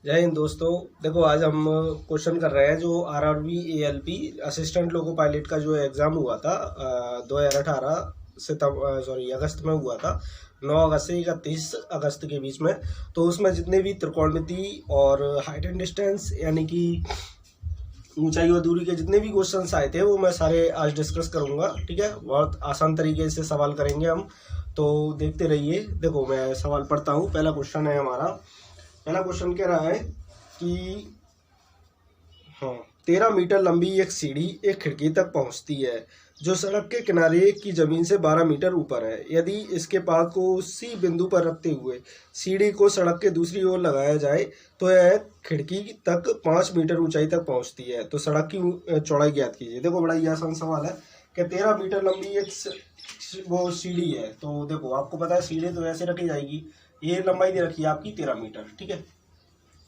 जय हिंद दोस्तों। देखो आज हम क्वेश्चन कर रहे हैं जो RRB ALP assistant loco pilot का जो एग्ज़ाम हुआ था 2018 अगस्त में हुआ था। 9 अगस्त से 31 अगस्त के बीच में। तो उसमें जितने भी त्रिकोणमिति और हाइट एंड डिस्टेंस यानी कि ऊंचाई और दूरी के जितने भी क्वेश्चंस आए थे वो मैं सारे आज डिस्कस करूंगा। ठीक है, बहुत आसान तरीके से सवाल करेंगे हम, तो देखते रहिए। देखो मैं सवाल पढ़ता हूँ। पहला क्वेश्चन है हमारा। पहला क्वेश्चन कह रहा है कि 13 मीटर लंबी एक सीढ़ी एक खिड़की तक पहुंचती है जो सड़क के किनारे की जमीन से 12 मीटर ऊपर है। यदि इसके पाद को उसी बिंदु पर रखते हुए सीढ़ी को सड़क के दूसरी ओर लगाया जाए तो यह खिड़की तक 5 मीटर ऊंचाई तक पहुंचती है। तो सड़क की चौड़ाई ज्ञात कीजिए। देखो बड़ा ही आसान सवाल है कि 13 मीटर लंबी एक वो सीढ़ी है। तो देखो आपको पता है सीढ़ी तो ऐसे रखी जाएगी, ये लंबाई दे रखी है आपकी 13 मीटर। ठीक है,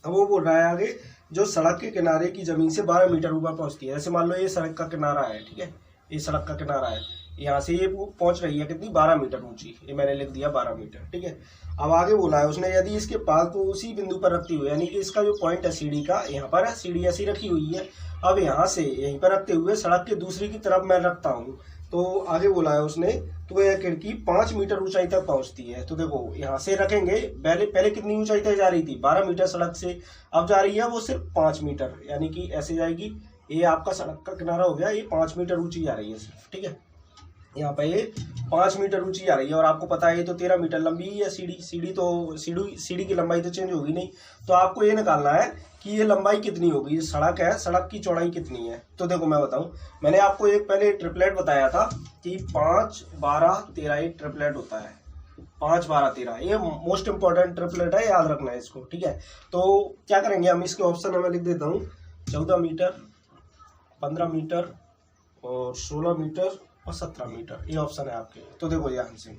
अब वो बोल रहा है आगे जो सड़क के किनारे की जमीन से 12 मीटर ऊपर पहुंचती है। ऐसे मान लो ये सड़क का किनारा है, ठीक है, ये सड़क का किनारा है, यहाँ से ये पहुंच रही है कितनी 12 मीटर ऊंची, ये मैंने लिख दिया 12 मीटर। ठीक है, अब आगे बोला है उसने यदि इसके पाद को उसी बिंदु पर रखते हुए, यानी कि इसका जो पॉइंट है सीढ़ी का यहाँ पर है, सीढ़ी ऐसी रखी हुई है, अब यहाँ से यहीं पर रखते हुए सड़क के दूसरी की तरफ मैं रखता हूँ तो आगे बोला है उसने तो यह खिड़की 5 मीटर ऊंचाई तक पहुंचती है। तो देखो यहाँ से रखेंगे, पहले कितनी ऊंचाई तक जा रही थी 12 मीटर सड़क से, अब जा रही है वो सिर्फ 5 मीटर, यानी कि ऐसे जाएगी। ये आपका सड़क का किनारा हो गया, ये 5 मीटर ऊंची जा रही है सिर्फ। ठीक है, यहाँ पे ये 5 मीटर ऊंची जा रही है और आपको पता है ये तो 13 मीटर लंबी है सीढ़ी की लंबाई तो चेंज होगी नहीं। तो आपको ये निकालना है कि ये लंबाई कितनी होगी, सड़क है, सड़क की चौड़ाई कितनी है। तो देखो मैं बताऊं, मैंने आपको एक पहले ट्रिपलेट बताया था कि 5, 12, 13 एक ट्रिपलेट होता है। 5, 12, 13 ये मोस्ट इंपॉर्टेंट ट्रिपलेट है, याद रखना है इसको। ठीक है, तो क्या करेंगे हम, इसके ऑप्शन में लिख देता हूँ 14 मीटर, 15 मीटर और 16 मीटर और 17 मीटर, ये ऑप्शन है आपके। तो देखो ध्यान से,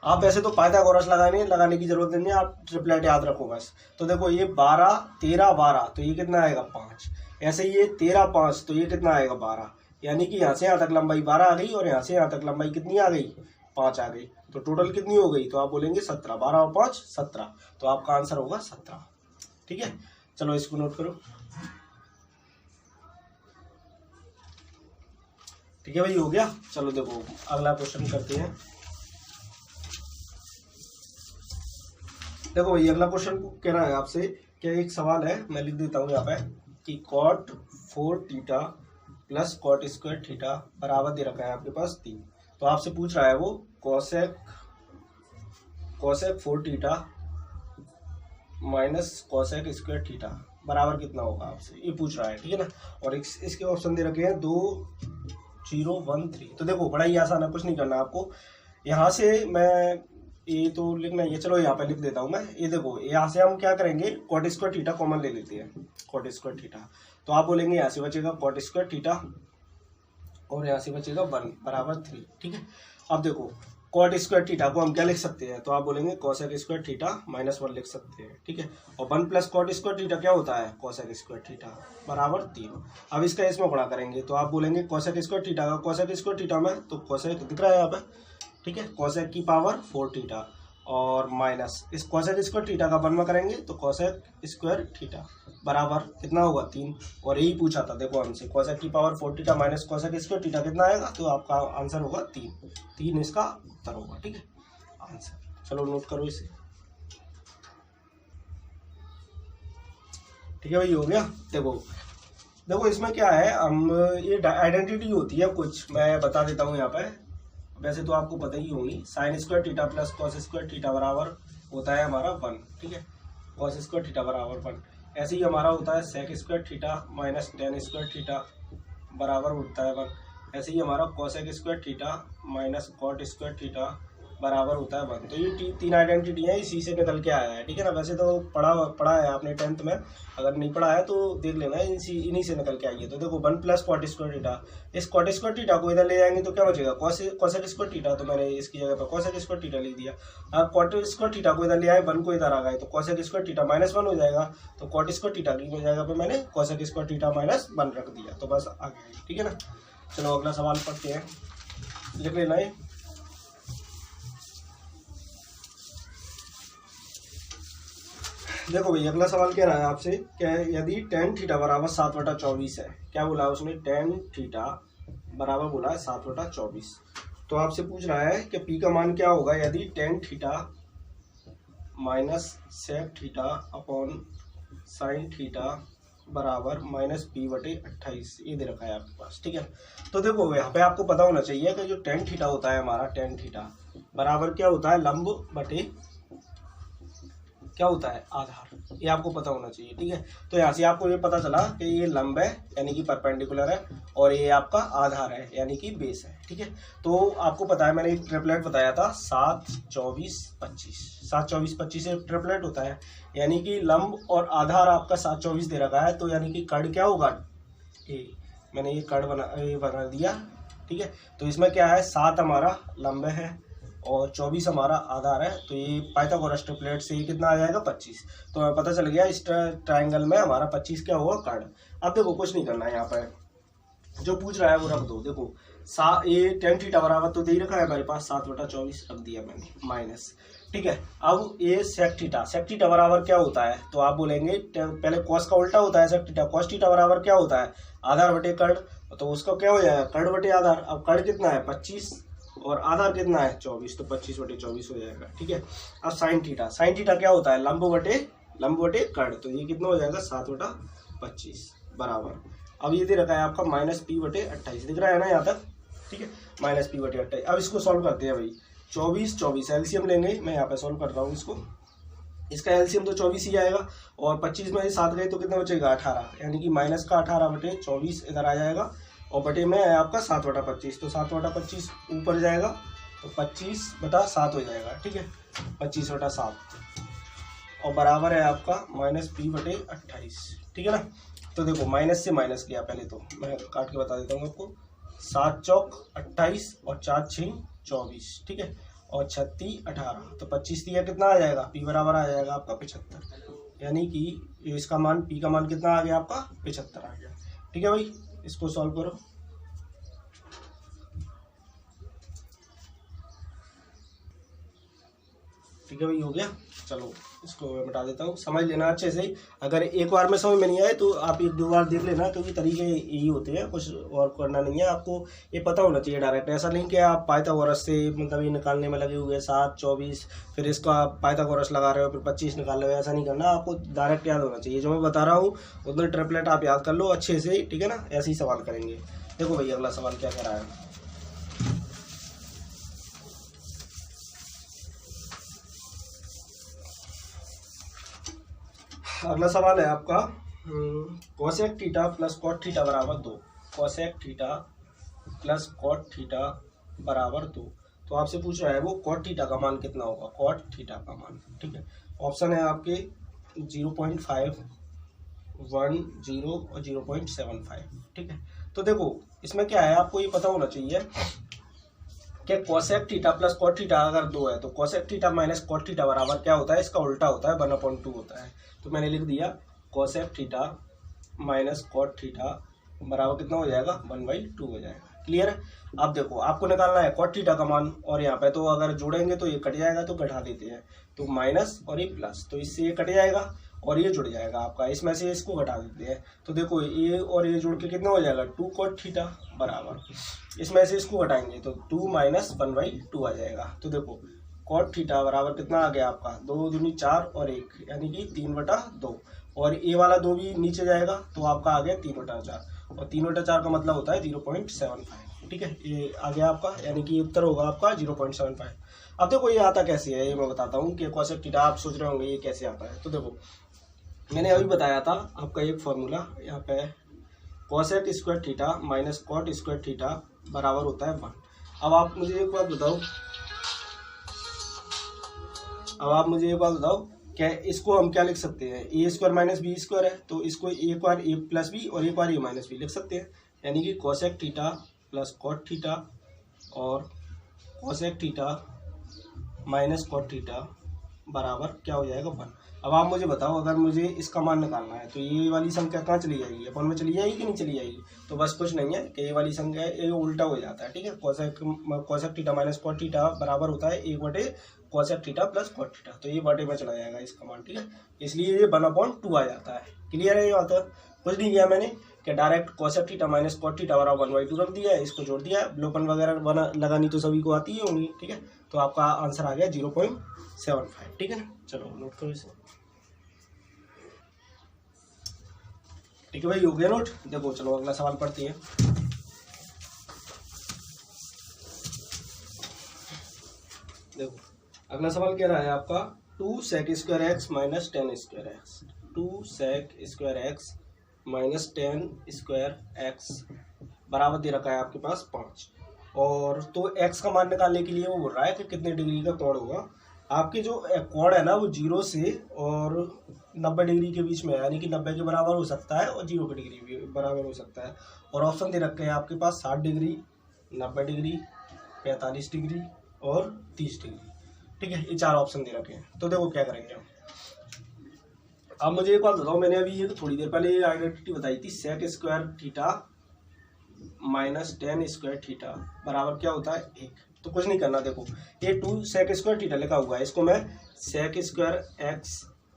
आप वैसे तो पाइथागोरस लगाने की जरूरत नहीं है, आप ट्रिपलेट याद रखो बस। तो देखो ये 12, 13, 12 तो ये कितना आएगा 5, ऐसे ये 13, 5 तो ये कितना आएगा 12, यानी कि यहाँ से यहाँ तक लंबाई 12 आ गई और यहाँ से यहाँ तक लंबाई कितनी आ गई 5 आ गई। तो टोटल कितनी हो गई, तो आप बोलेंगे 17, 12 और 5 17, तो आपका आंसर होगा 17। ठीक है, चलो इसको नोट करो। ठीक है भाई, हो गया। चलो देखो अगला क्वेश्चन करते हैं। देखो भाई अगला क्वेश्चन कह रहा है आपसे, क्या एक सवाल है, मैं लिख देता हूँ यहाँ पे कि cot 4 theta plus cot square theta बराबर दे रखा है आपके पास 3। तो आपसे पूछ रहा है वो cosec 4 theta minus cosec square theta बराबर कितना होगा, आपसे ये पूछ रहा है। ठीक है ना, और इसके ऑप्शन दे रखे हैं 2, 0, 1, 3। तो देखो बड़ा ही आसान है, कुछ नहीं करना आपको। यहाँ से मैं ये तो लिखना ही है, चलो यहाँ पे लिख देता हूँ मैं। ये देखो यहाँ से हम क्या करेंगे, कॉट स्क्वायर थीटा कॉमन ले लेते हैं, कॉट स्क्वायर थीटा। तो आप बोलेंगे यहाँ से बचेगा कॉट स्क्वायर थीटा और यहाँ से बचेगा 1 बराबर 3। ठीक है, अब देखो कॉट स्क्वायर थीटा को हम क्या लिख सकते हैं, तो आप बोलेंगे कोसेक स्क्वायर थीटा -1 लिख सकते हैं। ठीक है, और 1 प्लस कॉट स्क्वायर थीटा क्या होता है, कोसेक स्क्वायर थीटा बराबर 3। अब इसका इसमें गुणा करेंगे तो आप बोलेंगे कोसेक स्क्वायर थीटा का कोसेक स्क्वायर थीटा में, तो कोसेक दिख रहा है यहाँ पे। ठीक है, कोसेक की पावर 4 थीटा और माइनस इस कोसेक स्क्वायर थीटा का 1 में करेंगे तो कोसेक स्क्वायर थीटा बराबर कितना होगा 3। और यही पूछा था देखो हमसे, कोसेक की power 4 theta minus cosec square theta कितना आएगा, तो आपका आंसर होगा 3 इसका उत्तर होगा। ठीक है, आंसर चलो नोट करो इसे। ठीक है भाई, हो गया। देखो इसमें क्या है, हम ये आइडेंटिटी होती है कुछ, मैं बता देता हूँ यहाँ पे। वैसे तो आपको पता ही होगी, sine square theta plus cos square theta बराबर होता है हमारा 1। ठीक है, कॉस स्क्वायर थीटा बराबर 1। ऐसे ही हमारा होता है sec square theta minus tan square theta बराबर होता है 1। ऐसे ही हमारा cosec square theta minus cot square theta बराबर होता है 1। तो ये 3 आइडेंटिटी है, इसी से निकल के आया है। ठीक है ना, वैसे तो पढ़ा है आपने 10th में, अगर नहीं पढ़ा है तो देख लेना, इन्हीं से निकल के आई है। तो देखो 1 प्लस कॉट स्क्वायर थीटा, इस कॉट स्क्वायर थीटा को इधर ले जाएंगे तो क्या बचेगा, कोसेक स्क्वायर थीटा, तो मैंने इसकी जगह पर कोसेक स्क्वायर थीटा लिख दिया। अब कॉट स्क्वायर थीटा को इधर ले आए, 1 को इधर आ गए तो कोसेक स्क्वायर थीटा -1 हो जाएगा, तो कॉट स्क्वायर थीटा की जगह पर मैंने कोसेक स्क्वायर थीटा -1 रख दिया, तो बस आ गया। ठीक है ना, चलो अगला सवाल पढ़ते हैं, लिख लेना है। देखो भाई अगला सवाल कह रहा है आपसे कि यदि टेन थीटा बराबर 7/24 है, क्या बोला है उसने, टेन थीटा बराबर बोला है 7/24। तो आपसे पूछ रहा है कि पी का मान क्या होगा यदि tan theta minus sec theta upon sine theta बराबर -p/28, ये दे रखा है आपके पास। ठीक है, तो देखो यहाँ पे आपको पता होना चाहिए कि जो टेन थीटा होता है हमारा, टेन थीटा बराबर क्या होता है, लंब बटे क्या होता है, आधार। ये आपको पता होना चाहिए। ठीक है, तो यहाँ से आपको ये पता चला कि ये लंब है यानी कि परपेंडिकुलर है, और ये आपका आधार है यानी कि बेस है। ठीक है, तो आपको पता है मैंने एक ट्रिपलेट बताया था 7, 24, 25। 7, 24, 25 एक ट्रिपलेट होता है, यानी कि लंब और आधार आपका 7, 24 दे रखा है, तो यानी कि कर्ण क्या होगा, ये मैंने ये कर्ण बना दिया। ठीक है, तो इसमें क्या है, 7 हमारा लंब है और 24 हमारा आधार है, तो ये पाइथागोरस ट्रिपलेट से कितना आ जाएगा, 25। तो हमें पता चल गया इस ट्रायंगल में हमारा 25 क्या होगा, कर्ण। अब देखो कुछ नहीं करना है, यहाँ पर जो पूछ रहा है वो रख दो। देखो ये टेन थीटा बराबर तो दे ही रखा है हमारे पास 7/24 रख दिया मैंने माइनस। ठीक है, अब ये सेक थीटा बराबर क्या होता है, तो आप बोलेंगे पहले कॉस का उल्टा होता है सेक थीटा। कॉस थीटा बराबर क्या होता है, आधार बटे कर्ण, तो उसका क्या हो जाएगा, कर्ण बटे आधार। अब कर्ण कितना है, 25, और आधार कितना है, 24, तो 25/24 हो जाएगा। ठीक है, अब साइन थीटा क्या होता है, लंब बटे कर्ण, तो ये कितना हो जाएगा, 7/25 बराबर। अब ये दे रखा है आपका -p/28, दिख रहा है ना यहाँ तक। ठीक है, -p/28। अब इसको सॉल्व करते हैं भाई, 24 एलसीएम लेंगे, मैं यहाँ पे सॉल्व कर रहा हूँ इसको। इसका एलसीएम तो 24 ही आएगा, और 25 में 7 गए तो कितना बचेगा, 18, यानी कि माइनस का 18/24 इधर आ जाएगा, और बटे में है आपका 7/25, तो 7/25 ऊपर जाएगा, तो 25/7 हो जाएगा। ठीक है, 25/7, और बराबर है आपका -p/28। ठीक है ना, तो देखो माइनस से माइनस किया, पहले तो मैं काट के बता देता हूँ आपको, 7 चौक 28 और 4 6 24। ठीक है, और 36 18, तो 25 दिया कितना आ जाएगा, p बराबर आ जाएगा आपका 75, यानी कि इसका मान p का मान कितना आ गया आपका, 75 आ गया। ठीक है भाई, इसको सॉल्व करो। ठीक है भाई, हो गया। चलो इसको मैं बता देता हूँ, समझ लेना अच्छे से। अगर एक बार में समझ में नहीं आए तो आप 1-2 बार देख लेना, क्योंकि तरीके यही होते हैं, कुछ और करना नहीं है। आपको ये पता होना चाहिए डायरेक्ट, ऐसा नहीं कि आप पाइथागोरस से मतलब ये निकालने में लगे हुए 7 24 फिर इसका पाइथागोरस लगा रहे हो, फिर 25 निकाल रहे हो, ऐसा नहीं करना। आपको डायरेक्ट याद होना चाहिए, जो मैं बता रहा हूँ उतना ट्रिपलेट आप याद कर लो अच्छे से। ठीक है ना, ऐसे ही सवाल करेंगे। देखो भाई अगला सवाल क्या कह रहा है, अगला सवाल है आपका cosec theta plus cot theta बराबर 2। Cosec theta plus cot theta बराबर 2, तो आपसे पूछ रहा है वो कॉट थीटा का मान कितना होगा, कॉट थीटा का मान। ठीक है, ऑप्शन है आपके 0.5, 1, 0 और 0.75। ठीक है, तो देखो इसमें क्या है, आपको ये पता होना चाहिए कि cosec theta plus cot theta अगर 2 है, तो cosec theta minus cot theta बराबर क्या होता है, इसका उल्टा होता है, 1/2 होता है। तो मैंने लिख दिया cosec theta minus cot theta बराबर कितना हो जाएगा, 1/2 हो जाएगा। क्लियर है। अब देखो आपको निकालना है कॉट थीटा का मान, और यहाँ पे तो अगर जोड़ेंगे तो ये कट जाएगा, तो घटा देते हैं, तो माइनस और ये प्लस, तो इससे ये कट जाएगा और ये जुड़ जाएगा आपका, इसमें से इसको घटा देते हैं, तो देखो ये और ये जुड़ के कितना हो जाएगा, 2 कॉट थीटा बराबर, इसमें से इसको घटाएंगे तो 2 - 1/2 आ जाएगा। तो देखो कॉट थीटा बराबर कितना आ गया आपका, 2 दूनी 4 और 1, यानी कि 3/2, और ये वाला 2 भी नीचे जाएगा, तो आपका आ गया 3/4, और 3/4 का मतलब होता है 0.75। ठीक है, ये आ गया आपका, यानी कि उत्तर होगा आपका 0.75। अब देखो ये आता कैसे है, ये मैं बताता हूँ कि कोसेक थीटा, आप सोच रहे होंगे ये कैसे आता है। तो देखो मैंने अभी बताया था आपका एक फॉर्मूला, यहाँ पे cosec square theta minus cot square theta बराबर होता है 1। अब आप मुझे एक बात बताओ, क्या इसको हम क्या लिख सकते हैं, ए स्क्वायर माइनस बी स्क्वायर है, तो इसको एक बार ए प्लस बी और एक बार ए माइनस बी लिख सकते हैं, यानी कि cosec theta plus cot theta और cosec theta minus cot theta बराबर क्या हो जाएगा, 1। अब आप मुझे बताओ, अगर मुझे इसका मान निकालना है तो ये वाली संख्या कहाँ चली जाएगी, अपन में चली जाएगी कि नहीं चली जाएगी। तो बस कुछ नहीं है कि ये वाली संख्या ये उल्टा हो जाता है, ठीक है। Cosec theta minus cot theta बराबर होता है 1/कोसेक थीटा प्लस कॉट थीटा, तो ये बटे में चला जाएगा इसका मान, ठीक है। इसलिए ये 1/2 आ जाता है। क्लियर है ये बात? कुछ नहीं किया मैंने कि direct cosec theta minus cot theta बराबर 1/2 रख दिया है, इसको जोड़ दिया है। लोपन वगैरह लगानी तो सभी को आती है होंगी, ठीक है। तो आपका आंसर आ गया 0.75, ठीक है ना। चलो नोट करो इसे, ठीक है भाई, हो गया नोट। देखो चलो अगला सवाल पढ़ते हैं। देखो अगला सवाल कह रहा है आपका 2 sec square x minus 10 square x, 2 sec square x minus 10 square x बराबर दे रखा है आपके पास 5। और तो x का मान निकालने के लिए वो बोल रहा है कि कितने डिग्री का कोण होगा। आपके जो कोण है ना वो 0 से और 90 डिग्री के बीच में है, यानी कि 90 के बराबर हो सकता है और 0 के डिग्री भी बराबर हो सकता है। और ऑप्शन दे रखे हैं आपके पास 60 डिग्री, 90 डिग्री, 45 डिग्री और 30 डिग्री, ठीक है। ये 4 ऑप्शन दे रखे हैं। तो देखो क्या करेंगे हम। अब मुझे एक बात बताओ, मैंने अभी ये थोड़ी देर पहले ये आइडेंटिटी बताई थी, sec square theta minus 10 square theta बराबर क्या होता है 1। तो कुछ नहीं करना, देखो ये 2 sec स्क्वायर थीटा लिखा हुआ है, इसको मैं sec square x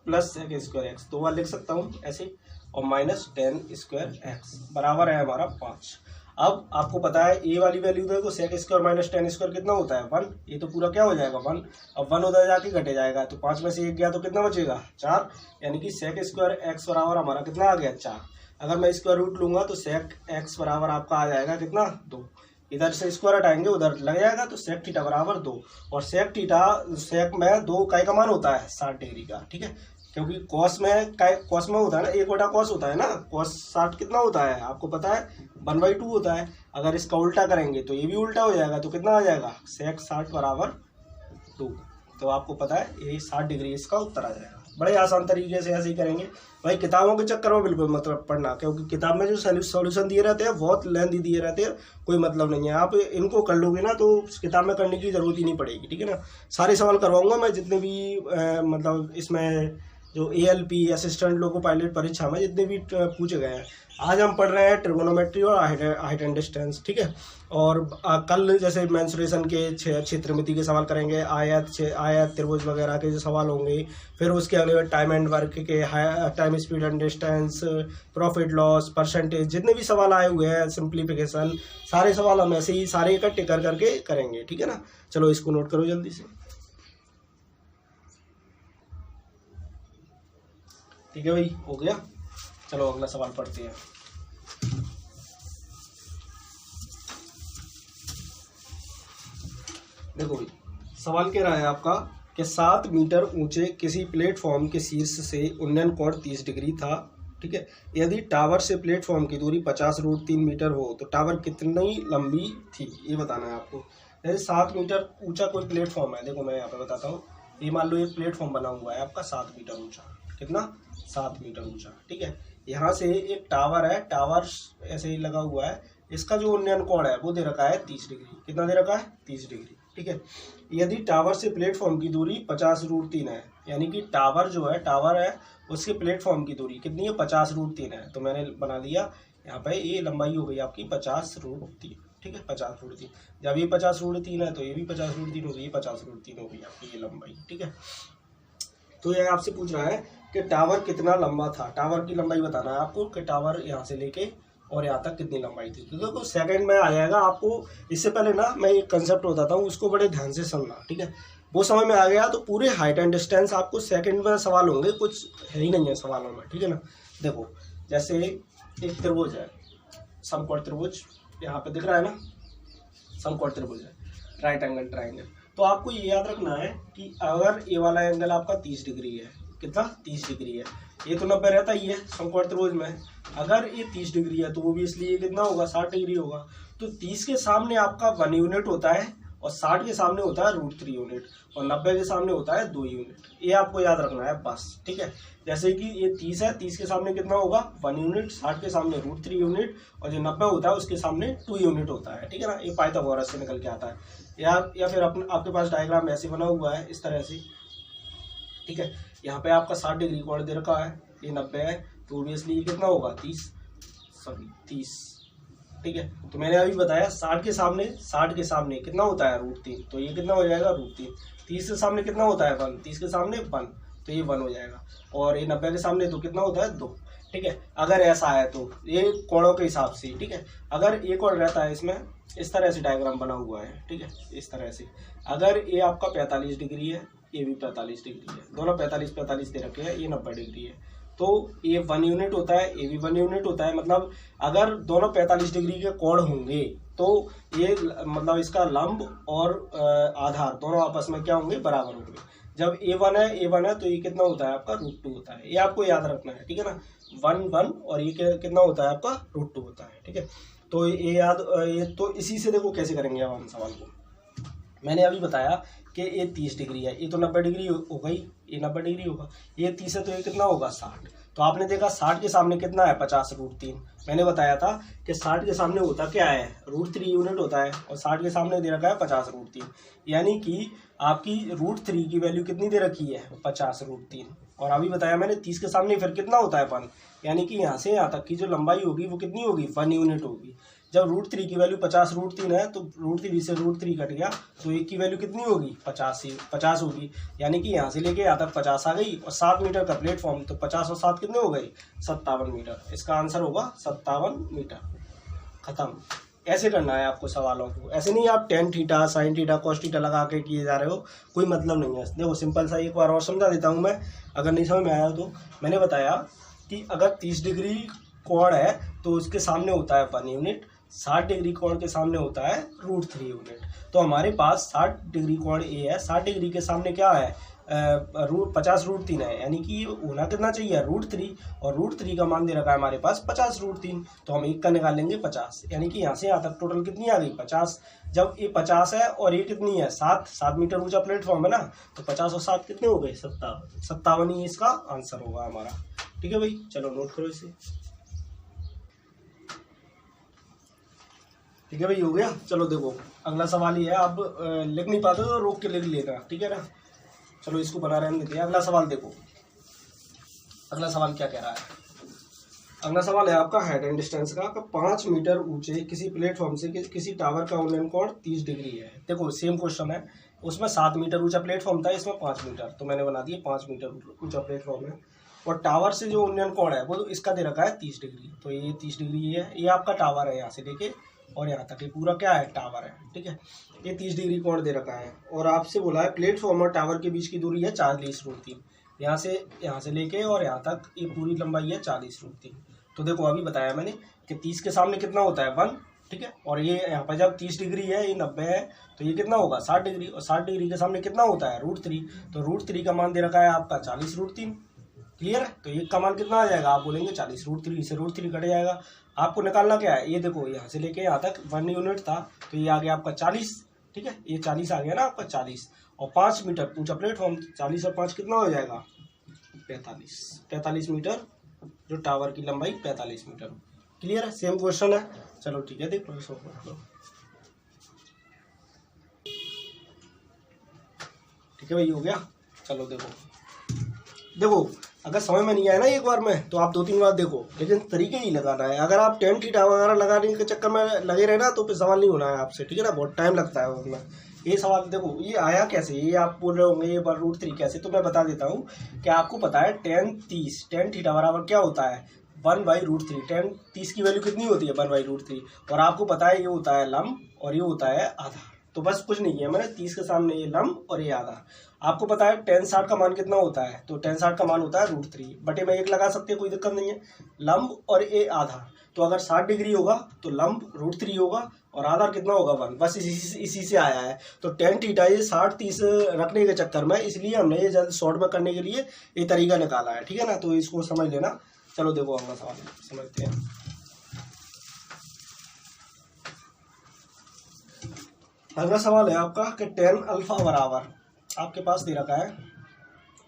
plus sec square x 2 बार लिख सकता हूँ ऐसे, और माइनस 10 स्क्वायर एक्स बराबर है हमारा 5। अब आपको पता है ए वाली वैल्यू देखो, sec स्क्वायर माइनस 10 स्क्वायर कितना होता है 1, ये तो पूरा क्या हो जाएगा 1। अब 1 उधर जाके घटे जाएगा, तो 5 में से 1 गया तो कितना बचेगा 4, यानी कि sec स्क्वायर एक्स बराबर हमारा कितना आ गया 4। अगर मैं स्क्वायर रूट लूंगा तो sec एक्स बराबर आपका आ जाएगा कितना 2, इधर से स्क्वायर हटाएंगे उधर लग जाएगा, तो sec थीटा बराबर 2। और sec थीटा sec में 2 का मान होता है 60 डिग्री का, ठीक है। क्योंकि कॉस में होता है ना 1/cos होता है ना, cos 60 कितना होता है आपको पता है 1/2 होता है। अगर इसका उल्टा करेंगे तो ये भी उल्टा हो जाएगा, तो कितना आ जाएगा sec 60 बराबर 2। तो आपको पता है ये 60 डिग्री इसका उत्तर आ जाएगा। बड़े आसान तरीके से ऐसे ही करेंगे भाई। किताबों के चक्कर में बिल्कुल मतलब पढ़ना, क्योंकि किताब में जो सॉल्यूशन दिए रहते हैं बहुत लेंथी दिए रहते हैं, कोई मतलब नहीं है। आप इनको कर लोगे ना तो किताब में करने की ज़रूरत ही नहीं पड़ेगी, ठीक है ना। सारे सवाल करवाऊंगा मैं जितने भी मतलब इसमें जो ALP असिस्टेंट लोको पायलट परीक्षा में जितने भी पूछे गए हैं। आज हम पढ़ रहे हैं ट्रिगोनोमेट्री और हाइट एंड डिस्टेंस, ठीक है। और कल जैसे मेंसुरेशन के क्षेत्रमिति के सवाल करेंगे, आयत त्रिभुज वगैरह के जो सवाल होंगे। फिर उसके अगले टाइम एंड वर्क के, time speed and distance, profit loss, percentage, जितने भी सवाल आए हुए हैं, सिंप्लीफिकेशन, सारे सवाल हम ऐसे ही सारे इकट्ठे कर करके करेंगे, ठीक है ना। चलो इसको नोट करो जल्दी से, ठीक है भाई, हो गया। चलो अगला सवाल पढ़ते हैं। देखो भाई सवाल कह रहा है आपका कि 7 मीटर ऊंचे किसी प्लेटफॉर्म के शीर्ष से उन्नयन कोण 30 डिग्री था, ठीक है। यदि टावर से प्लेटफॉर्म की दूरी 50√3 मीटर हो तो टावर कितनी लंबी थी, ये बताना है आपको। जैसे 7 मीटर ऊंचा कोई प्लेटफॉर्म है, देखो मैं यहाँ पे बताता हूँ। ये मान लो ये प्लेटफॉर्म बना हुआ है आपका 7 मीटर ऊंचा, कितना 7 मीटर ऊंचा, ठीक है। यहाँ से एक टावर है, टावर ऐसे ही लगा हुआ है, इसका जो उन्नयन कोण है वो दे रखा है 30 डिग्री। कितना दे रखा है 30 डिग्री, ठीक है। यदि टावर से प्लेटफॉर्म की दूरी 50√3 है, यानी कि टावर जो है टावर है उसके प्लेटफॉर्म की दूरी कितनी है 50√3 है। तो मैंने बना लिया यहाँ पे ये लंबाई हो गई आपकी 50√3, ठीक है 50√3। जब ये 50√3 है तो ये भी 50√3 हो गई, ये 50√3 हो गई आपकी ये लंबाई, ठीक है। तो ये आपसे पूछ रहा है कि टावर कितना लंबा था, टावर की लंबाई बताना है आपको कि टावर यहाँ से लेके और यहाँ तक कितनी लंबाई थी। तो देखो सेकंड में आ जाएगा आपको। इससे पहले ना मैं एक कंसेप्ट बताता हूँ, उसको बड़े ध्यान से समझना, ठीक है। वो समझ में आ गया तो पूरे हाइट एंड डिस्टेंस आपको सेकंड में सवाल होंगे, कुछ है ही नहीं है सवालों में, ठीक है ना। देखो जैसे एक त्रिभुज है, समकोण त्रिभुज, यहाँ पे दिख रहा है ना, समकोण त्रिभुज है, राइट एंगल ट्राइंगल। तो आपको ये याद रखना है कि अगर ये वाला एंगल आपका 30 डिग्री है, कितना 30 डिग्री है, ये तो 90 रहता ही है समकोण त्रिभुज में। अगर ये 30 डिग्री है तो वो भी इसलिए कितना होगा 60 डिग्री होगा। तो 30 के सामने आपका 1 यूनिट होता है और 60 के सामने होता है √3 यूनिट और 90 के सामने होता है 2 यूनिट। ये आपको याद रखना है बस, ठीक है। जैसे कि ये 30 है, 30 के सामने कितना होगा 1 यूनिट, 60 के सामने √3 यूनिट और जो 90 होता है उसके सामने 2 यूनिट होता है, ठीक है ना। ये पाइथागोरस से निकल के आता है। या फिर आपके पास डायग्राम ऐसे बना हुआ है इस तरह से, ठीक है। यहाँ पे आपका 60 डिग्री कोण दे रखा है, ये 90 है, तो ऑब्वियसली ये कितना होगा 30। ठीक है, तो मैंने अभी बताया 60 के सामने कितना होता है √3, तो ये कितना हो जाएगा √3। 30 के सामने कितना होता है 1, 30 के सामने 1, तो ये 1 हो जाएगा। और ये 90 के सामने तो कितना होता है 2। ठीक है, अगर ऐसा है तो ये कोणों के हिसाब से। ठीक है, अगर ये कोण रहता है इसमें इस तरह से डायग्राम बना हुआ है। ठीक है, इस तरह से अगर ये आपका 45 डिग्री है, ये भी 45 डिग्री है, दोनों 45 दे रखे हैं, ये 90 डिग्री है, तो ये 1 यूनिट होता है, ये भी 1 यूनिट होता है। मतलब अगर दोनों 45 डिग्री के कोण होंगे तो ये मतलब इसका लंब और आधार दोनों आपस में क्या होंगे, बराबर होंगे। जब A1 है तो ये कितना होता है आपका √2 होता है, ये आपको याद रखना है। ठीक है ना, 1 और ये कितना होता है आपका √2 होता है। ठीक है, तो ये तो इसी से देखो कैसे करेंगे अब हम सवाल को। मैंने अभी बताया कि ये 30 डिग्री है, ये तो 90 डिग्री हो गई, ये 90 डिग्री होगा, ये 30 है तो ये कितना होगा 60। तो आपने देखा 60 के सामने कितना है 50 √3। मैंने बताया था कि 60 के सामने होता क्या है √3 यूनिट होता है, और 60 के सामने दे रखा है 50 √3, यानी कि आपकी √3 की वैल्यू कितनी दे रखी है 50 √3। और अभी बताया मैंने 30 के सामने फिर कितना होता है 1, यानी कि यहाँ से यहाँ तक की जो लंबाई होगी वो कितनी होगी 1 यूनिट होगी। जब √3 की वैल्यू 50 √3 है तो √3 से √3 कट गया, तो एक की वैल्यू कितनी होगी 50 होगी, यानी कि यहाँ से लेके यहाँ तक 50 आ गई। और 7 मीटर का प्लेटफॉर्म, तो 50 और 7 कितने हो गए 57 मीटर। इसका आंसर होगा 57 मीटर। खत्म। ऐसे करना है आपको सवालों को, ऐसे नहीं आप tan theta sin theta cos theta लगा के किए जा रहे हो, कोई मतलब नहीं है। देखो सिंपल सा एक बार और समझा देता हूँ मैं, अगर नहीं समझ में आया तो। मैंने बताया कि अगर 30 डिग्री कोण है तो उसके सामने होता है 1 यूनिट, 60 डिग्री कोण के सामने होता है √3 यूनिट। तो हमारे पास 60 डिग्री कोण ए है, 60 डिग्री के सामने क्या है 50 √3 है, यानी कि होना कितना चाहिए √3, और √3 का मान दे रखा है हमारे पास 50 √3, तो हम एक का निकालेंगे 50, यानी कि यहाँ से यहाँ तक टोटल कितनी आ गई 50। जब ये 50 है और ये कितनी है 7 मीटर ऊंचा प्लेटफॉर्म है ना, तो 50 और 7 कितने हो गए 57 ही इसका आंसर होगा हमारा। ठीक है भाई, चलो नोट करो इसे। ठीक है भाई, हो गया। चलो देखो अगला सवाल ही है, अब लिख नहीं पाते तो रोक के लिख लेना, ठीक है ना। चलो इसको बना रहने देते हैं। अगला सवाल देखो, अगला सवाल क्या कह रहा है। अगला सवाल है आपका हाइट एंड डिस्टेंस का 5 मीटर ऊंचे किसी प्लेटफॉर्म से किसी टावर का उन्नयन कोण 30 डिग्री है। देखो सेम क्वेश्चन है, उसमें 7 मीटर ऊंचा प्लेटफॉर्म था, इसमें 5 मीटर, तो मैंने बना दिया 5 मीटर ऊंचा प्लेटफॉर्म है। और टावर से जो उन्नयन कोण है वो तो इसका दे रखा है 30 डिग्री, तो ये 30 डिग्री है, ये आपका टावर है, यहाँ से लेके और यहाँ तक ये पूरा क्या है टावर है। ठीक है, ये 30 डिग्री कोण दे रखा है, और आपसे बोला है प्लेटफॉर्म और टावर के बीच की दूरी है 40 √3। यहाँ से लेके और यहाँ तक ये पूरी लंबाई है 40 √3। तो देखो अभी बताया मैंने कि 30 के सामने कितना होता है 1, ठीक है, और ये यहाँ पर जब 30 डिग्री है, ये 90 है, तो ये कितना होगा 60 डिग्री, और 60 डिग्री के सामने कितना होता है √3, तो √3 का मान दे रखा है आपका 40 √3। क्लियर है, तो एक का मान कितना आ जाएगा, आप बोलेंगे 40 √3 से √3 कट जाएगा। आपको निकालना क्या है, ये देखो यहाँ से लेके यहाँ तक 1 यूनिट था, तो ये आ गया आपका 40। ठीक है, ये 40 आ गया ना आपका 40, और 5 मीटर ऊंचा प्लेटफॉर्म, 40 और 5 कितना हो जाएगा 45 मीटर, जो टावर की लंबाई 45 मीटर। क्लियर है, सेम क्वेश्चन है। चलो ठीक है, देख लो इसको। ठीक है भाई, हो गया। चलो देखो अगर समझ में नहीं आया ना एक बार में, तो आप 2-3 बार देखो, लेकिन तरीके ही लगाना है। अगर आप tan थीटा वगैरह लगाने के चक्कर में लगे रहे ना, तो फिर सवाल नहीं होना है आपसे, ठीक है ना, बहुत टाइम लगता है उसमें। ये सवाल देखो ये आया कैसे, ये आप बोल रहे होंगे ये √3 कैसे, तो मैं बता देता हूँ कि आपको पता है tan थीटा बराबर क्या होता है 1/√3। tan 30 की वैल्यू कितनी होती है 1/√3, और आपको पता है ये होता है लंब और ये होता है आधार। तो बस कुछ नहीं किया मैंने, 30 के सामने ये लंब और ये आधार। आपको पता है tan 60 का मान कितना होता है, तो tan 60 का मान होता है √3 बटे में 1 लगा सकते हैं, कोई दिक्कत नहीं है। लंब और ये आधार, तो अगर 60 डिग्री होगा तो लंब √3 होगा और आधार कितना होगा 1, बस इसी से आया है। तो tan थीटा ये 60-30 रखने के चक्कर में, इसलिए हमने ये जल्द शॉर्ट में करने के लिए ये तरीका निकाला है, ठीक है ना, तो इसको समझ लेना। चलो देखो अगला सवाल समझते हैं। अगला सवाल है आपका कि tan अल्फा बराबर आपके पास दे रखा है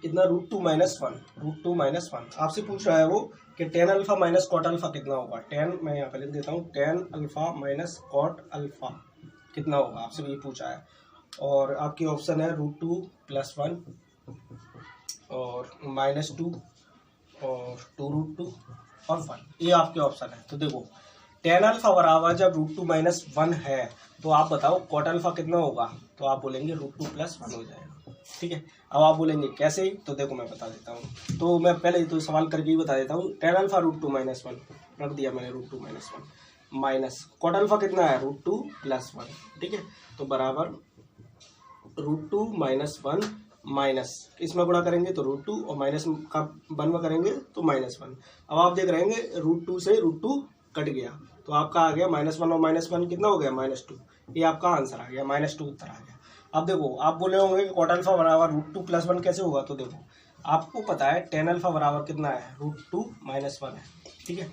कितना √2-1 आपसे पूछ रहा है वो कि tan alpha minus cot alpha कितना होगा। मैं यहाँ पे लिख देता हूँ tan alpha minus cot alpha कितना होगा, आपसे ये पूछा है। और आपकी ऑप्शन है √2 + 1 और -2 और 2√2 और 1, ये आपके ऑप्शन है। तो देखो tan अल्फा बराबर जब √2 - 1 है तो आप बताओ cot अल्फा कितना होगा, तो आप बोलेंगे √2 + 1 हो जाएगा। ठीक है, अब आप बोलेंगे कैसे, तो देखो मैं बता देता हूँ। तो मैं पहले तो सवाल करके ही बता देता हूँ। tan अल्फा √2 - 1 रख दिया मैंने, √2 - 1 माइनस cot अल्फा कितना है √2 + 1। ठीक है, तो बराबर √2 - 1 माइनस इसमें गुणा करेंगे तो √2 और माइनस का 1 में करेंगे तो -1। अब आप देख रहे हैं √2 से √2 कट गया तो आपका आ गया -1 और -1 कितना हो गया -2। ये आपका आंसर आ गया, -2 उत्तर आ गया। अब देखो आप बोले होंगे कि cot अल्फा बराबर √2 + 1 कैसे होगा, तो देखो आपको पता है tan अल्फा बराबर कितना है √2 - 1 है। ठीक है,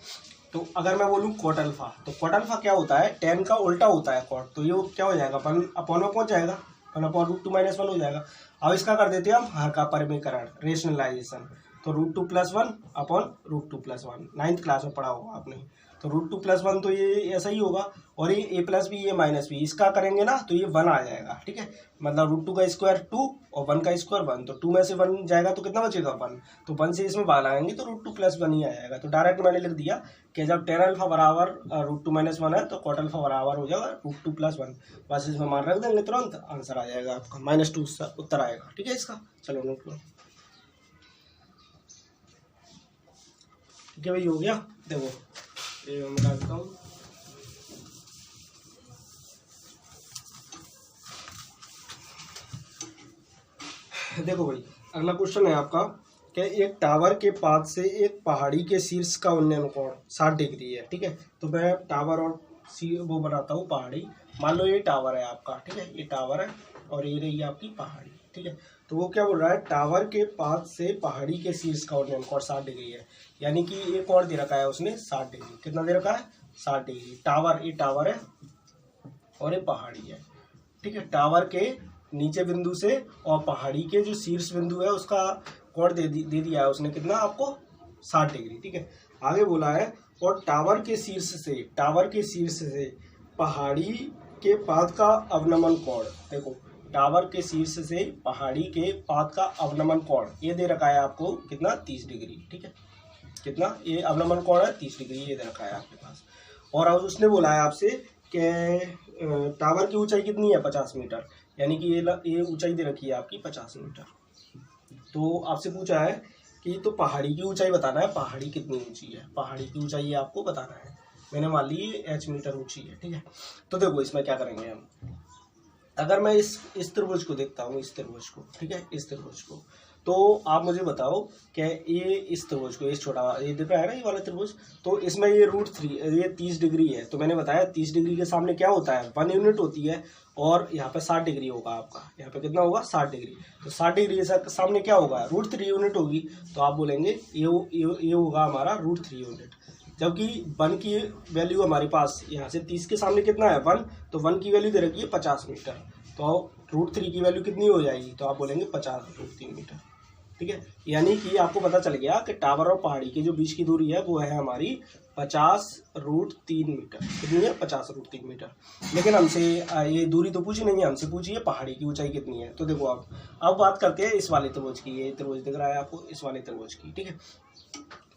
तो अगर मैं बोलूँ cot अल्फा, तो cot अल्फा क्या होता है, tan का उल्टा होता है cot, तो ये क्या हो जाएगा 1/में पहुंच जाएगा, 1/√2 - 1 हो जाएगा। अब इसका कर देते हैं हम हर का परिमेयकरण, रेशनलाइजेशन, तो √2 + 1/√2 + 1 9th क्लास में पढ़ा होगा आपने। तो √2 + 1 तो ये ऐसा ही होगा, और ये a+b ये -b इसका करेंगे ना तो ये 1 आ जाएगा। ठीक है, मतलब √2 का स्क्वायर 2 और 1 का स्क्वायर 1, तो 2 में से 1 जाएगा तो कितना बचेगा 1, तो 1 से इसमें भाग लगाएंगे तो √2 + 1 ही आ जाएगा। तो डायरेक्ट मैंने लिख दिया कि जब tan अल्फा बराबर √2 - 1 है तो cot अल्फा बराबर हो जाएगा √2 + 1, बस इसमें मान रख देंगे, तुरंत आंसर आ जाएगा आपका, -2 उत्तर आएगा। ठीक है, इसका चलो नोट करो। ठीक है भाई, हो गया। देखो ये मैं डालता हूँ, देखो भाई अगला क्वेश्चन है आपका कि एक टावर के पाद से एक पहाड़ी के शीर्ष का उन्नयन कोण 60 डिग्री है। ठीक है, तो मैं टावर और वो बनाता हूँ पहाड़ी। मान लो ये टावर है आपका, ठीक है, ये टावर है और ये रही आपकी पहाड़ी। ठीक है, तो वो क्या बोल रहा है, टावर के पाद से पहाड़ी के शीर्ष का उन्नयन कोण 60 डिग्री है, यानी कि ये कोण दे रखा है उसने 60 डिग्री। कितना दे रखा है 60 डिग्री। टावर, ये टावर है और ये पहाड़ी है। ठीक है, टावर के नीचे बिंदु से और पहाड़ी के जो शीर्ष बिंदु है उसका कोण दे दिया है उसने, कितना आपको 60 डिग्री। ठीक है, आगे बोला है और टावर के शीर्ष से पहाड़ी के पाद का अवनमन कोण, देखो टावर के शीर्ष से पहाड़ी के पाद का अवनमन कोण ये दे रखा है आपको कितना 30 डिग्री। ठीक है, कितना ये अवनमन कोण है 30 डिग्री ये दे रखा है आपके पास। और अब उसने बोला है आपसे कि टावर की ऊंचाई कितनी है 50 मीटर, यानी कि ये ऊंचाई दे रखी है आपकी 50 मीटर। तो आपसे पूछा है कि तो पहाड़ी की ऊंचाई बताना है, पहाड़ी कितनी ऊंची है, पहाड़ी की ऊंचाई आपको बताना है। मैंने मान ली h मीटर ऊंची है। ठीक है, तो देखो इसमें क्या करेंगे हम, अगर मैं इस त्रिभुज को देखता हूँ, इस त्रिभुज को, ठीक है, इस त्रिभुज को, तो आप मुझे बताओ कि ये इस त्रिभुज को, इस छोटा ये दिख रहा है ना ये वाला त्रिभुज, तो इसमें ये √3 ये 30 डिग्री है। तो मैंने बताया 30 डिग्री के सामने क्या होता है 1 यूनिट होती है, और यहाँ पे 60 डिग्री होगा आपका, यहाँ पे कितना होगा 60 डिग्री। तो 60 डिग्री के सामने क्या होगा √3 यूनिट होगी, तो आप बोलेंगे ये होगा हमारा √3 यूनिट। जबकि 1 की वैल्यू हमारे पास यहाँ से 30 के सामने कितना है 1, तो 1 की वैल्यू दे रखी है 50 मीटर, तो √3 की वैल्यू कितनी हो जाएगी, तो आप बोलेंगे 50√3 मीटर। ठीक है, यानी कि आपको पता चल गया कि टावर और पहाड़ी के जो बीच की दूरी है वो है हमारी 50√3 मीटर। कितनी है 50√3 मीटर। लेकिन हमसे ये दूरी तो पूछी नहीं है, हमसे पूछी है पहाड़ी की ऊंचाई कितनी है। तो देखो अब बात करते हैं इस वाले त्रिभुज की, ये त्रिभुज दिख रहा है आपको, इस वाले त्रिभुज की। ठीक है,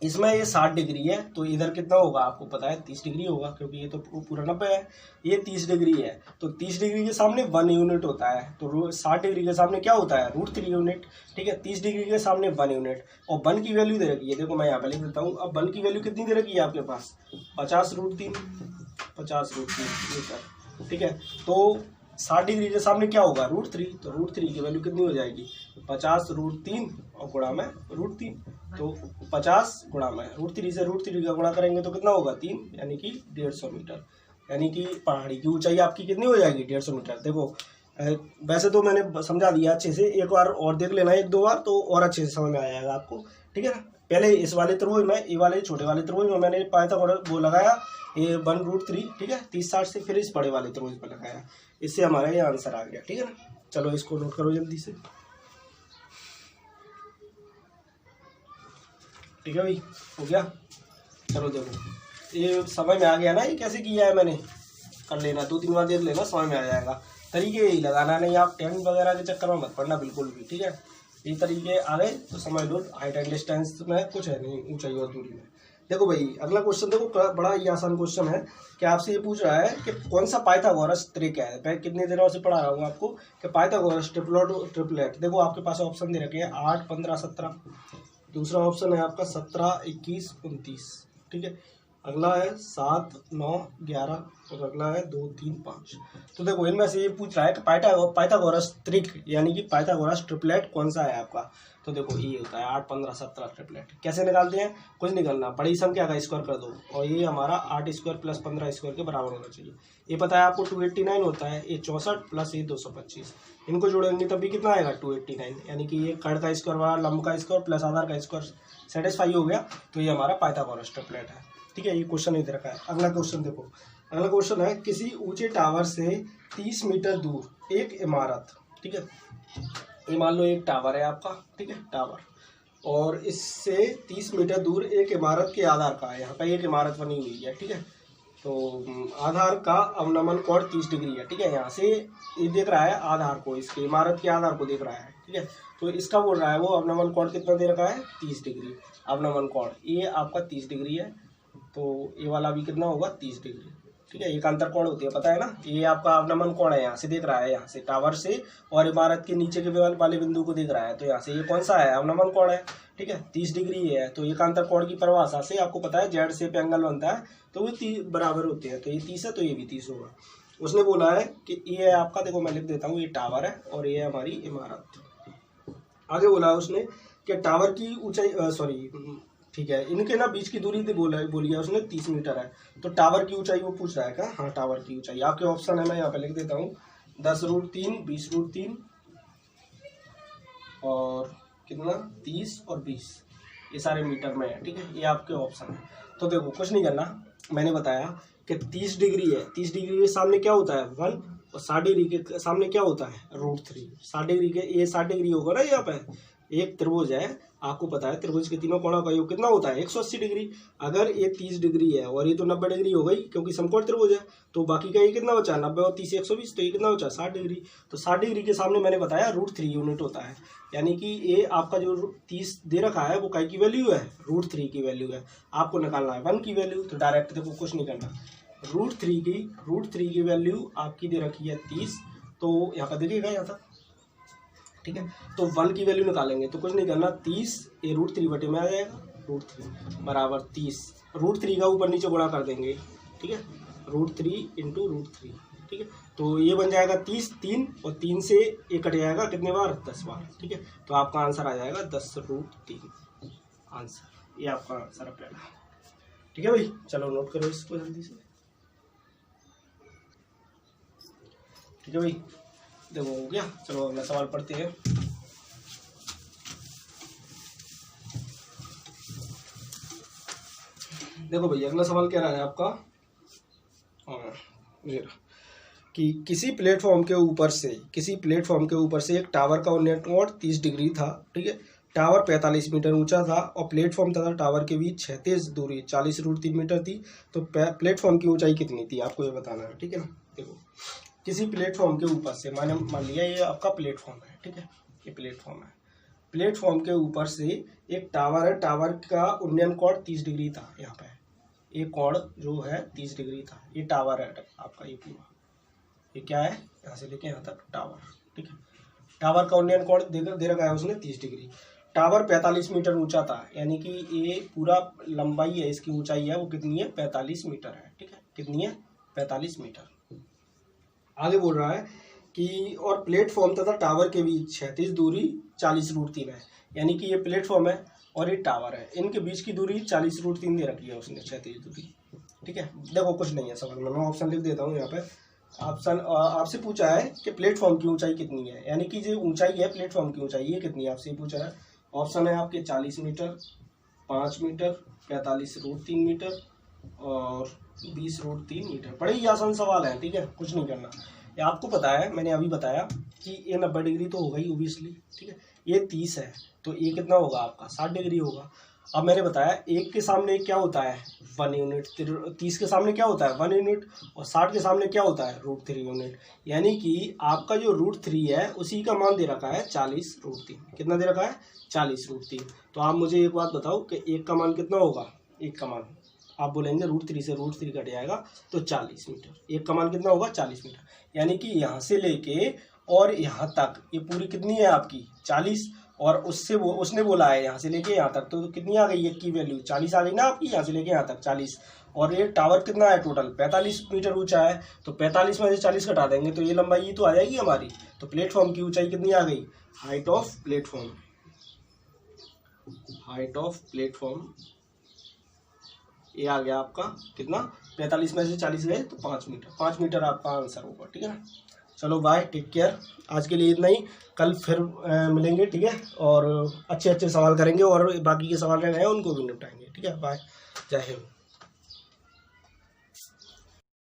इसमें ये 60 डिग्री है, तो इधर कितना होगा आपको पता है 30 डिग्री होगा, क्योंकि ये तो पूरा 90 है, ये 30 डिग्री है। तो 30 डिग्री के सामने 1 यूनिट होता है, तो 60 डिग्री के सामने क्या होता है √3 यूनिट। ठीक है, 30 डिग्री के सामने 1 यूनिट, और 1 की वैल्यू दे रखी है, देखो मैं यहाँ पे लिख देता हूँ। अब 1 की वैल्यू कितनी दे रखी है आपके पास 50√3 मीटर। ठीक है, तो 60 डिग्री के सामने क्या होगा √3, तो √3 की वैल्यू कितनी हो जाएगी 50√3 और गुणा में √3, तो 50 गुणा में √3 से √3 का गुणा करेंगे तो कितना होगा 3, यानी कि 150 मीटर। यानी कि पहाड़ी की ऊंचाई आपकी कितनी हो जाएगी 150 मीटर। देखो वैसे तो मैंने समझा दिया अच्छे से, एक बार और देख लेना 1-2 बार तो और अच्छे से समझ में आ जाएगा आपको। ठीक है ना, पहले इस वाले त्रिभुज में, ये वाले छोटे वाले त्रिभुज में मैंने पाया वो लगाया ये 1√3, ठीक है 30-60 से, फिर इस बड़े वाले त्रिभुज पर लगाया, इससे हमारा ये आंसर आ गया। ठीक है ना, चलो इसको नोट करो जल्दी से। ठीक है भाई, हो गया। चलो देखो ये समझ में आ गया ना, ये कैसे किया है मैंने, कर लेना 2-3 बार देख लेना, समझ में आ जाएगा। तरीके यही लगाना, नहीं आप टेन वगैरह के चक्कर में मत पड़ना बिल्कुल भी। ठीक है, ये तरीके आ गए तो समझ लो हाइट एंड डिस्टेंस में कुछ है नहीं ऊंचाई और दूरी में। देखो भाई अगला क्वेश्चन देखो, बड़ा ही आसान क्वेश्चन है कि आपसे ये पूछ रहा है कि कौन सा पाइथागोरस त्रिक है। मैं कितने दिनों से पढ़ा रहा हूँ आपको कि पाइथागोरस ट्रिपलेट। देखो आपके पास ऑप्शन दे रखे हैं 8, 15, 17। दूसरा ऑप्शन है आपका 17, 21, 29। ठीक है, अगला है 7, 9, 11 और अगला है 2, 3, 5। तो देखो इनमें से ये पूछ रहा है कि पाइथागोरस त्रिक यानी कि पाइथागोरस ट्रिपलेट कौन सा है आपका। तो देखो ये होता है 8, 15, 17 ट्रिपलेट। कैसे निकालते हैं, कुछ निकलना, बड़ी संख्या का स्क्वायर कर दो और ये हमारा 8 स्क्वायर प्लस 15 स्क्वायर के बराबर होना चाहिए। ये पता है आपको 289 होता है, ये 64 प्लस ये 225। इनको जोड़ेंगे तभी कितना आएगा 289, यानी कि ये कड़ का स्क्वायर वाला लंब का स्क्वायर प्लस आधार का स्क्वायर सेटिस्फाई हो गया। तो ये हमारा पाइथागोरस ट्रिपलेट है। ठीक है, ये क्वेश्चन इधर रखा है। अगला क्वेश्चन देखो, अगला क्वेश्चन है किसी ऊंचे टावर से 30 मीटर दूर एक इमारत। ठीक है, ये मान लो एक टावर है आपका, ठीक है टावर, और इससे 30 मीटर दूर एक इमारत के आधार का है। यहाँ पर एक इमारत बनी हुई है। ठीक है, तो आधार का अवनमन कोण 30 डिग्री है। ठीक है, यहाँ से ये देख रहा है आधार को, इसके इमारत के आधार को देख रहा है। ठीक है, तो इसका बोल रहा है वो अवनमन कोण कितना दे रखा है 30 डिग्री। अवनमन कोण ये आपका 30 डिग्री है, तो ये वाला भी कितना होगा 30 डिग्री। ठीक है, एक अंतर कोण होती है पता है ना। ये आपका अवनमन कोण है, यहाँ से देख रहा है, यहाँ से टावर से और इमारत के नीचे के वाले बिंदु को देख रहा है। तो यहाँ से ये कौन सा है, अवनमन कोण है। ठीक है, 30 डिग्री है। तो एकांतर कोण की परिभाषा से आपको पता है जेड शेप एंगल बनता है तो वो 30 बराबर होते हैं। तो ये 30 है तो ये भी 30 होगा। उसने बोला है कि ये है आपका, देखो मैं लिख देता हूँ, ये टावर है और ये हमारी इमारत। आगे बोला है उसने कि टावर की ऊंचाई ठीक है, इनके ना बीच की दूरी बोली है उसने 30 मीटर है। तो टावर की ऊंचाई वो पूछ रहा है क्या। हाँ, टावर की ऊंचाई आपके ऑप्शन है, मैं यहाँ पे लिख देता हूँ 10√3, 20√3 और कितना 30 और 20, ये सारे मीटर में है। ठीक है, ये आपके ऑप्शन है। तो देखो कुछ नहीं करना, मैंने बताया कि 30 डिग्री है, 30 डिग्री के सामने क्या होता है 1 और 60 डिग्री के सामने क्या होता है √3। 60 डिग्री के ये 60 डिग्री होगा ना। यहाँ पे एक त्रिभुज है, आपको पता है त्रिभुज के तीनों कोणों का योग कितना होता है 180 डिग्री। अगर ये 30 डिग्री है और ये तो 90 डिग्री हो गई क्योंकि समकोण त्रिभुज है, तो बाकी का ये कितना बचा 90 और 30 120, तो ये कितना बचा 60 डिग्री। तो 60 डिग्री के सामने मैंने बताया √3 यूनिट होता है, यानी कि ये आपका जो 30 दे रखा है वो काय की वैल्यू है √3 की वैल्यू है। आपको निकालना है 1 की वैल्यू। तो डायरेक्ट देखो कुछ नहीं करना, √3 की वैल्यू आपकी दे रखी है 30, तो यहाँ पर देखिएगा यहाँ तक। ठीक है, तो 1 की वैल्यू निकालेंगे तो कुछ नहीं करना, 30 ये √3 बटे में आ जाएगा, √3 बराबर 30। √3 का ऊपर नीचे गुणा कर देंगे। ठीक है, √3 इंटू √3। ठीक है, तो ये बन जाएगा 30, 3 और 3 से ये कट जाएगा कितने बार 10 बार। ठीक है, तो आपका आंसर आ जाएगा 10√3 आंसर। ये आपका आंसर है पहला। ठीक है भाई, चलो नोट करो इसको जल्दी से। ठीक है भाई, देखो हो गया। चलो अगला सवाल पढ़ते हैं। देखो भैया अगला सवाल क्या रहा है आपका, कि किसी प्लेटफॉर्म के ऊपर से एक टावर का उन्नयन कोण 30 डिग्री था। ठीक है, टावर 45 मीटर ऊंचा था और प्लेटफॉर्म तथा टावर के बीच क्षैतिज दूरी 40√3 मीटर थी। तो प्लेटफॉर्म की ऊंचाई कितनी थी आपको ये बताना है। ठीक है ना, देखो किसी प्लेटफॉर्म के ऊपर से, मान लिया ये आपका प्लेटफॉर्म है। ठीक है, ये प्लेटफॉर्म है, प्लेटफॉर्म के ऊपर से एक टावर है, टावर का उन्नयन कोण 30 डिग्री था। यहाँ पे ये कोण जो है 30 डिग्री था। ये टावर है आपका, ये पूरा ये क्या है यहाँ से लेके यहाँ तक टावर। ठीक है, टावर का उन्नयन कोण दे रखा है उसने 30 डिग्री। टावर 45 मीटर ऊंचा था, यानी कि ये पूरा लंबाई है, इसकी ऊंचाई है वो कितनी है 45 मीटर है। ठीक है, कितनी है 45 मीटर। आगे बोल रहा है कि और प्लेटफॉर्म तथा टावर के बीच क्षैतिज दूरी 40√3 है, यानी कि ये प्लेटफॉर्म है और ये टावर है, इनके बीच की दूरी 40√3 दे रखी है उसने क्षैतिज दूरी। ठीक है, देखो कुछ नहीं है सवाल में, मैं ऑप्शन लिख देता हूँ यहाँ पे। ऑप्शन आपसे पूछा है कि प्लेटफॉर्म की ऊंचाई कितनी है, यानी कि जो ऊंचाई है प्लेटफॉर्म की ऊंचाई ये कितनी है आपसे पूछा है। ऑप्शन है आपके 40 मीटर, 5 मीटर, 45√3 मीटर और 20√3 मीटर। बड़े ही आसान सवाल है। ठीक है, कुछ नहीं करना। ये आपको पता है, मैंने अभी बताया कि ये 90 डिग्री तो होगा ही ओबियसली। ठीक है, ये 30 है तो ये कितना होगा आपका 60 डिग्री होगा। अब मैंने बताया 1 के सामने क्या होता है 1 यूनिट, 30 के सामने क्या होता है 1 यूनिट, और 60 के सामने क्या होता है √3 यूनिट। यानी कि आपका जो √3 है उसी का मान दे रखा है 40 √3। कितना दे रखा है 40 √3। तो आप मुझे एक बात बताओ कि 1 का मान कितना होगा, 1 का मान आप बोलेंगे √3 से √3 कट जाएगा तो 40 मीटर। 1 का मान कितना होगा 40 मीटर। यानी कि यहाँ से लेके और यहाँ तक ये पूरी कितनी है आपकी 40, और उससे वो उसने बोला है यहाँ से लेके यहाँ तक, तो कितनी आ गई 1 की वैल्यू 40 आ गई ना आपकी, यहाँ से लेके यहाँ तक 40। और ये टावर कितना है टोटल 45 मीटर ऊंचा है, तो 45 में से 40 घटा देंगे तो ये लंबाई ही तो आ जाएगी हमारी। तो प्लेटफॉर्म की ऊंचाई कितनी आ गई, height of platform, height of platform ये आ गया आपका कितना 45 में से 40 गए तो 5 मीटर। 5 मीटर आपका आंसर होगा। ठीक है ना, चलो बाय, टेक केयर। आज के लिए इतना ही, कल फिर मिलेंगे। ठीक है, और अच्छे अच्छे सवाल करेंगे और बाकी के सवाल रह गए हैं उनको भी निपटाएंगे। ठीक है, बाय, जय हिंद।